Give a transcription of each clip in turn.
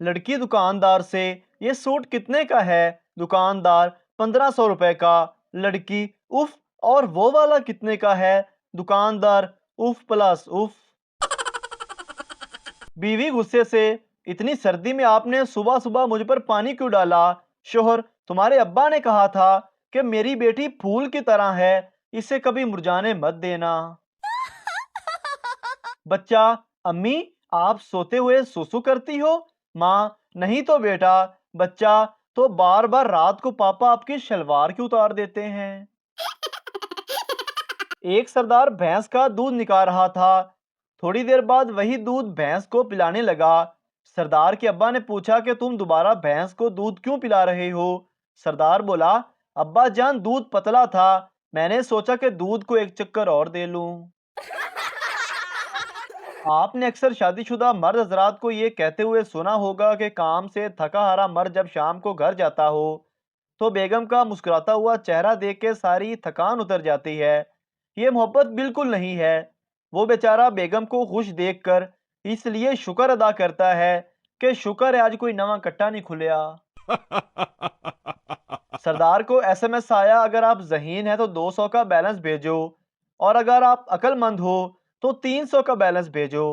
लड़की दुकानदार से, ये सूट कितने का है? दुकानदार, 1500 रुपए का। लड़की, उफ, और वो वाला कितने का है? दुकानदार, उफ प्लस उफ। बीवी गुस्से से, इतनी सर्दी में आपने सुबह सुबह मुझ पर पानी क्यों डाला? शोहर, तुम्हारे अब्बा ने कहा था कि मेरी बेटी फूल की तरह है, इसे कभी मुरझाने मत देना। बच्चा, अम्मी, आप सोते हुए सुसु करती हो? माँ, नहीं तो बेटा। बच्चा, तो बार बार रात को पापा आपकी शलवार क्यों उतार देते हैं? एक सरदार भैंस का दूध निकाल रहा था। थोड़ी देर बाद वही दूध भैंस को पिलाने लगा। सरदार के अब्बा ने पूछा कि तुम दोबारा भैंस को दूध क्यों पिला रहे हो? सरदार बोला, अब्बा जान, दूध पतला था, मैंने सोचा कि दूध को एक चक्कर और दे लूं। आपने अक्सर शादीशुदा मर्द हजरात को ये कहते हुए सुना होगा कि काम से थका हारा मर्द जब शाम को घर जाता हो तो बेगम का मुस्कुराता हुआ चेहरा देख के सारी थकान उतर जाती है। ये मोहब्बत बिल्कुल नहीं है। वो बेचारा बेगम को खुश देखकर इसलिए शुक्र अदा करता है कि शुक्र है आज कोई नवा कट्टा नहीं खुलिया। सरदार को एसएमएस आया, अगर आप ज़हीन हैं तो 200 का बैलेंस भेजो, और अगर आप अक्लमंद हो तो 300 का बैलेंस भेजो।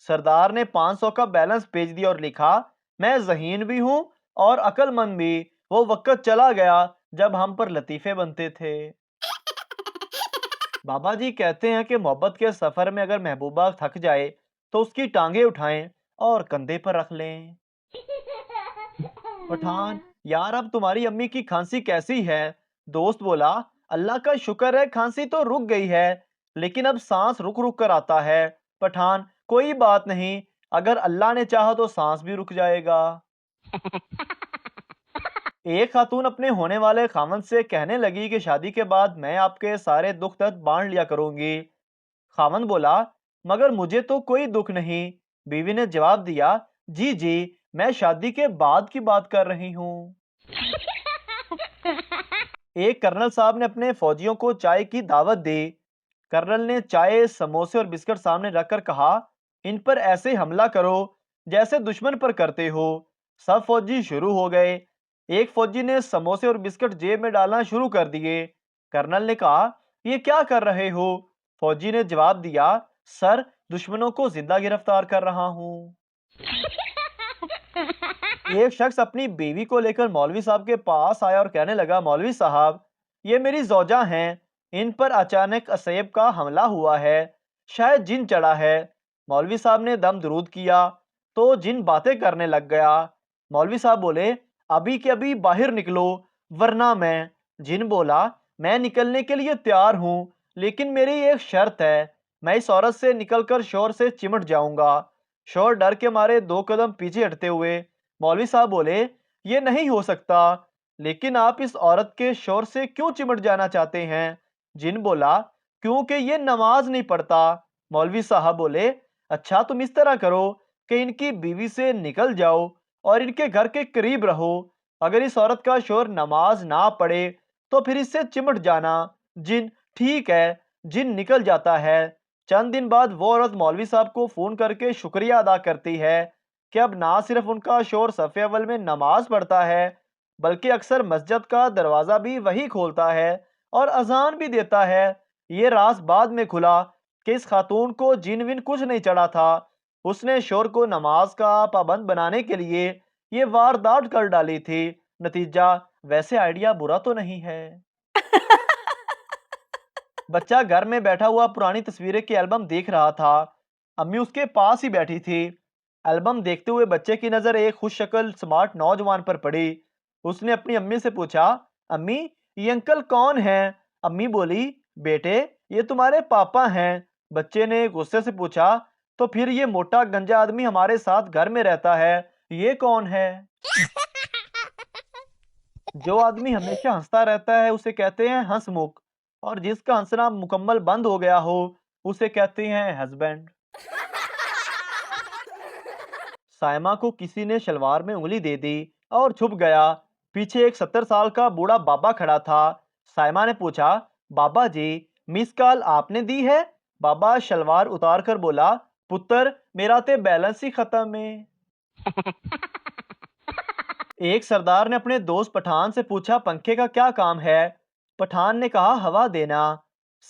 सरदार ने 500 का बैलेंस भेज दिया और लिखा, मैं ज़हीन भी हूँ और अक्लमंद भी। वो वक्त चला गया जब हम पर लतीफ़े बनते थे। बाबा जी कहते हैं कि मोहब्बत के सफ़र में अगर महबूबा थक जाए तो उसकी टांगे उठाएं और कंधे पर रख लें। पठान, यार अब तुम्हारी अम्मी की खांसी कैसी है? दोस्त बोला, अल्लाह का शुक्र है खांसी तो रुक गई है, लेकिन अब सांस रुक रुक कर आता है। पठान, कोई बात नहीं, अगर अल्लाह ने चाहा तो सांस भी रुक जाएगा। एक खातून अपने होने वाले खामन से कहने लगी कि शादी के बाद मैं आपके सारे दुख दर्द बांट लिया करूंगी। खामन बोला, मगर मुझे तो कोई दुख नहीं। बीवी ने जवाब दिया, जी जी, मैं शादी के बाद की बात कर रही हूँ। एक कर्नल साहब ने अपने फौजियों को चाय की दावत दी। कर्नल ने चाय, समोसे और बिस्किट सामने रखकर कहा, इन पर ऐसे हमला करो जैसे दुश्मन पर करते हो। सब फौजी शुरू हो गए। एक फौजी ने समोसे और बिस्किट जेब में डालना शुरू कर दिए। कर्नल ने कहा, ये क्या कर रहे हो? फौजी ने जवाब दिया, सर, दुश्मनों को जिंदा गिरफ्तार कर रहा हूँ। एक शख्स अपनी बीवी को लेकर मौलवी साहब के पास आया और कहने लगा, मौलवी साहब, ये मेरी जोजा हैं, इन पर अचानक असेब का हमला हुआ है, शायद जिन चढ़ा है। मौलवी साहब ने दम दुरूद किया तो जिन बातें करने लग गया। मौलवी साहब बोले, अभी के अभी बाहर निकलो वरना मैं। जिन बोला, मैं निकलने के लिए तैयार हूँ, लेकिन मेरी एक शर्त है, मैं इस औरत से निकलकर शोर से चिमट जाऊंगा। शोर डर के मारे 2 कदम पीछे हटते हुए मौलवी साहब बोले, ये नहीं हो सकता, लेकिन आप इस औरत के शोर से क्यों चिमट जाना चाहते हैं? जिन बोला, क्योंकि ये नमाज नहीं पढ़ता। मौलवी साहब बोले, अच्छा तुम इस तरह करो कि इनकी बीवी से निकल जाओ और इनके घर के करीब रहो। अगर इस औरत का शोर नमाज ना पढ़े तो फिर इससे चिमट जाना। जिन, ठीक है। जिन निकल जाता है। चंद दिन बाद वो औरत मौलवी साहब को फोन करके शुक्रिया अदा करती है कि अब ना सिर्फ उनका शोर सफ़े अव्वल में नमाज पढ़ता है, बल्कि अक्सर मस्जिद का दरवाज़ा भी वही खोलता है और अजान भी देता है। ये राज बाद में खुला कि इस खातून को जिन विन कुछ नहीं चढ़ा था। उसने शोर को नमाज का पाबंद बनाने के लिए ये वारदात कर डाली थी। नतीजा, वैसे आइडिया बुरा तो नहीं है। बच्चा घर में बैठा हुआ पुरानी तस्वीरें की एल्बम देख रहा था। अम्मी उसके पास ही बैठी थी। एल्बम देखते हुए बच्चे की नज़र एक खुश शक्ल स्मार्ट नौजवान पर पड़ी। उसने अपनी अम्मी से पूछा, अम्मी, ये अंकल कौन है? अम्मी बोली, बेटे, ये तुम्हारे पापा हैं। बच्चे ने गुस्से से पूछा, तो फिर ये मोटा गंजा आदमी हमारे साथ घर में रहता है, ये कौन है? जो आदमी हमेशा हंसता रहता है उसे कहते हैं हंसमुख, और जिसका हंसना मुकम्मल बंद हो गया हो उसे कहते हैं हस्बैंड। सायमा को किसी ने शलवार में उंगली दे दी और छुप गया। पीछे एक 70 साल का बूढ़ा बाबा खड़ा था। सायमा ने पूछा, बाबा जी, मिस कॉल आपने दी है? बाबा शलवार उतार कर बोला, पुत्र, मेरा ते बैलेंस ही खत्म है। एक सरदार ने अपने दोस्त पठान से पूछा, पंखे का क्या काम है? पठान ने कहा, हवा देना।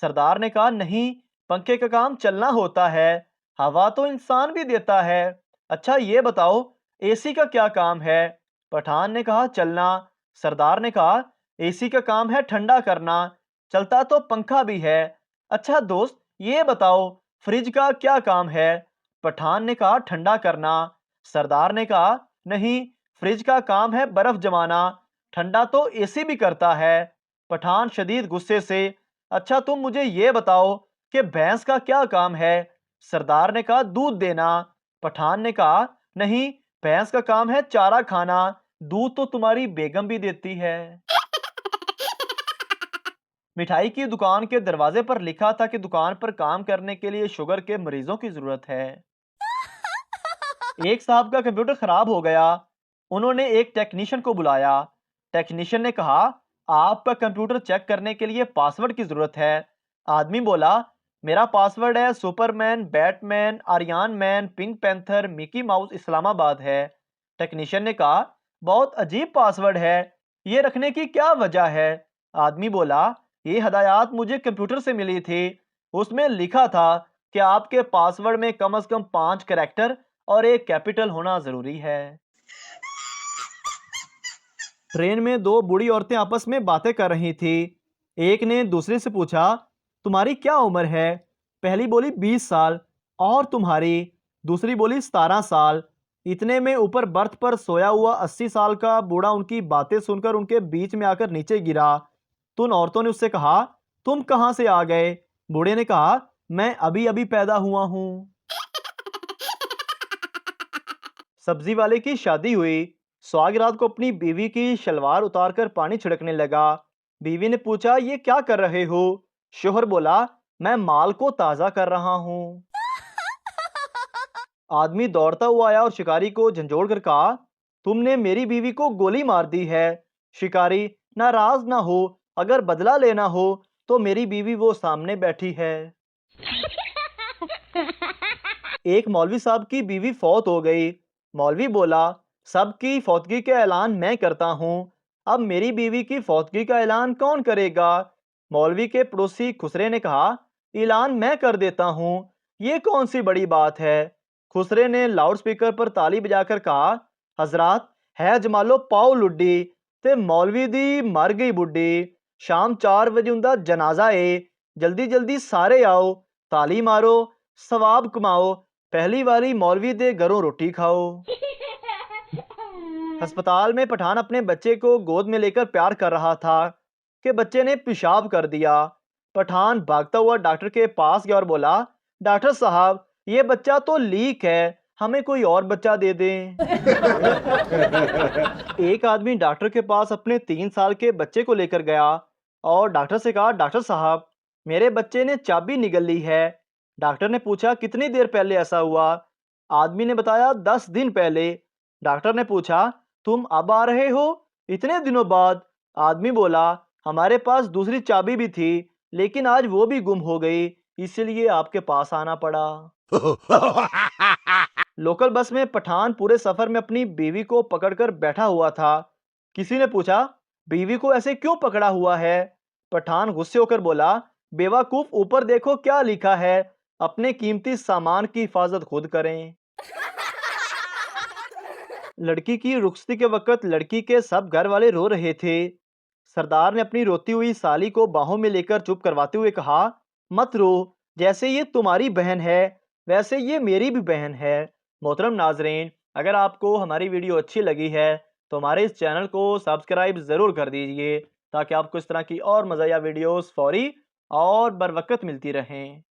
सरदार ने कहा, नहीं, पंखे का काम चलना होता है, हवा तो इंसान भी देता है। अच्छा ये बताओ, एसी का क्या काम है? पठान ने कहा, चलना। सरदार ने कहा, एसी का काम है ठंडा करना, चलता तो पंखा भी है। अच्छा दोस्त ये बताओ, फ्रिज का क्या काम है? पठान ने कहा, ठंडा करना। सरदार ने कहा, नहीं, फ्रिज का काम है बर्फ जमाना, ठंडा तो एसी भी करता है। पठान शदीद गुस्से से, अच्छा तुम मुझे ये बताओ कि भैंस का क्या काम है? सरदार ने कहा, दूध देना। पठान ने कहा, नहीं, भैंस का काम है चारा खाना, दूध तो तुम्हारी बेगम भी देती है। मिठाई की दुकान के दरवाजे पर लिखा था कि दुकान पर काम करने के लिए शुगर के मरीजों की जरूरत है। एक साहब का कंप्यूटर खराब हो गया। उन्होंने एक टेक्नीशियन को बुलाया। टेक्नीशियन ने कहा, आपका कंप्यूटर चेक करने के लिए पासवर्ड की जरूरत है। आदमी बोला, मेरा पासवर्ड है superman, batman, iron man, pink panther, mickey mouse, Islamabad है। टेक्नीशियन ने कहा, बहुत अजीब पासवर्ड है, ये रखने की क्या वजह है? आदमी बोला, ये हदायत मुझे कंप्यूटर से मिली थी, उसमें लिखा था कि आपके पासवर्ड में कम से कम 5 करैक्टर और एक कैपिटल होना जरूरी है। ट्रेन में दो बूढ़ी औरतें आपस में बातें कर रही थी। एक ने दूसरे से पूछा, तुम्हारी क्या उम्र है? पहली बोली 20 साल। और तुम्हारी? दूसरी बोली 17 साल। इतने में ऊपर बर्थ पर सोया हुआ 80 साल का बूढ़ा उनकी बातें सुनकर उनके बीच में आकर नीचे गिरा। तो उन औरतों ने उससे कहा, तुम कहां से आ गए? बूढ़े ने कहा, मैं अभी अभी पैदा हुआ हूं। सब्जी वाले की शादी हुई। सुहाग रात को अपनी बीवी की शलवार उतारकर पानी छिड़कने लगा। बीवी ने पूछा, ये क्या कर रहे हो? शोहर बोला, मैं माल को ताजा कर रहा हूँ। आदमी दौड़ता हुआ आया और शिकारी को झंझोड़ कर कहा, तुमने मेरी बीवी को गोली मार दी है। शिकारी, नाराज ना हो, अगर बदला लेना हो तो मेरी बीवी वो सामने बैठी है। एक मौलवी साहब की बीवी फौत हो गई। मौलवी बोला, सबकी फौतगी का ऐलान मैं करता हूँ, अब मेरी बीवी की फौतगी का ऐलान कौन करेगा? मौलवी के पड़ोसी खुसरे ने कहा, ऐलान मैं कर देता हूँ, ये कौन सी बड़ी बात है? खुसरे ने लाउडस्पीकर पर ताली बजाकर कहा, हजरात है जमालो पाओ लुड्डी ते मौलवी दी मर गई बुड्ढी, शाम 4 बजे उनदा जनाजा है, जल्दी जल्दी सारे आओ, ताली मारो, सवाब कमाओ, पहली वाली मौलवी दे घरों रोटी खाओ। अस्पताल में पठान अपने बच्चे को गोद में लेकर प्यार कर रहा था कि बच्चे ने पेशाब कर दिया। पठान भागता हुआ डॉक्टर के पास गया और बोला, डॉक्टर साहब ये बच्चा तो लीक है, हमें कोई और बच्चा दे दें। एक आदमी डॉक्टर के पास अपने 3 साल के बच्चे को लेकर गया और डॉक्टर से कहा, डॉक्टर साहब मेरे बच्चे ने चाबी निगल ली है। डॉक्टर ने पूछा, कितनी देर पहले ऐसा हुआ? आदमी ने बताया, 10 दिन पहले। डॉक्टर ने पूछा, तुम अब आ रहे हो इतने दिनों बाद? आदमी बोला, हमारे पास दूसरी चाबी भी थी लेकिन आज वो भी गुम हो गई, इसलिए आपके पास आना पड़ा। लोकल बस में पठान पूरे सफर में अपनी बीवी को पकड़कर बैठा हुआ था। किसी ने पूछा, बीवी को ऐसे क्यों पकड़ा हुआ है? पठान गुस्से होकर बोला, बेवकूफ, ऊपर देखो क्या लिखा है, अपने कीमती सामान की हिफाजत खुद करें। लड़की की रुखसती के वक्त लड़की के सब घर वाले रो रहे थे। सरदार ने अपनी रोती हुई साली को बाहों में लेकर चुप करवाते हुए कहा, मत रो, जैसे ये तुम्हारी बहन है वैसे ये मेरी भी बहन है। मोहतरम नाजरीन, अगर आपको हमारी वीडियो अच्छी लगी है तो हमारे इस चैनल को सब्सक्राइब ज़रूर कर दीजिए ताकि आपको इस तरह की और मज़ाया वीडियोस फौरी और बर वक्त मिलती रहें।